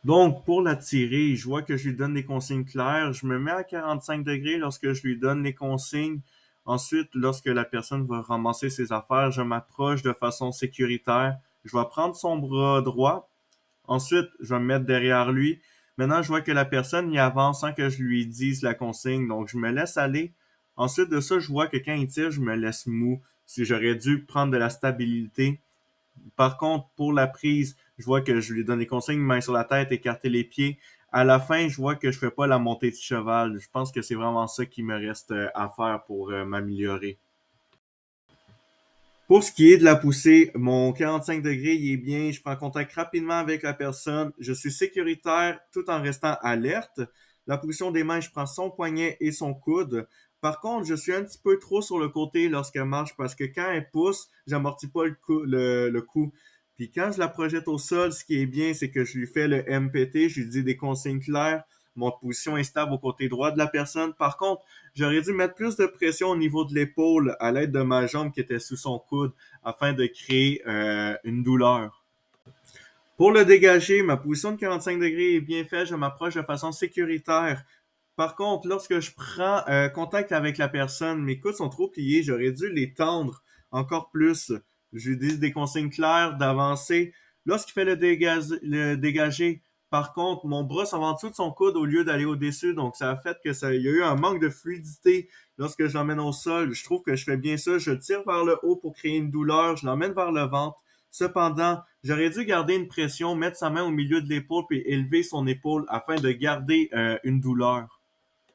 Donc, pour l'attirer, je vois que je lui donne des consignes claires. Je me mets à 45 degrés lorsque je lui donne les consignes. Ensuite, lorsque la personne va ramasser ses affaires, je m'approche de façon sécuritaire. Je vais prendre son bras droit. Ensuite, je vais me mettre derrière lui. Maintenant, je vois que la personne y avance sans que je lui dise la consigne. Donc, je me laisse aller. Ensuite de ça, je vois que quand il tire, je me laisse mou. Si j'aurais dû prendre de la stabilité. Par contre, pour la prise, je vois que je lui donne des consignes, main sur la tête, écarter les pieds. À la fin, je vois que je fais pas la montée de cheval. Je pense que c'est vraiment ça qui me reste à faire pour m'améliorer. Pour ce qui est de la poussée, mon 45 degrés, il est bien. Je prends contact rapidement avec la personne. Je suis sécuritaire tout en restant alerte. La position des mains, je prends son poignet et son coude. Par contre, je suis un petit peu trop sur le côté lorsqu'elle marche parce que quand elle pousse, j'amortis pas le coup. Puis quand je la projette au sol, ce qui est bien, c'est que je lui fais le MPT, je lui dis des consignes claires. Mon position est stable au côté droit de la personne. Par contre, j'aurais dû mettre plus de pression au niveau de l'épaule à l'aide de ma jambe qui était sous son coude afin de créer une douleur. Pour le dégager, ma position de 45 degrés est bien faite. Je m'approche de façon sécuritaire. Par contre, lorsque je prends contact avec la personne, mes coudes sont trop pliés. J'aurais dû les tendre encore plus. Je lui dis des consignes claires d'avancer. Lorsqu'il fait le dégager, par contre, mon bras s'en va en dessous de son coude au lieu d'aller au-dessus. Donc, ça a fait que il y a eu un manque de fluidité lorsque je l'emmène au sol. Je trouve que je fais bien ça. Je tire vers le haut pour créer une douleur. Je l'emmène vers le ventre. Cependant, j'aurais dû garder une pression, mettre sa main au milieu de l'épaule et élever son épaule afin de garder une douleur.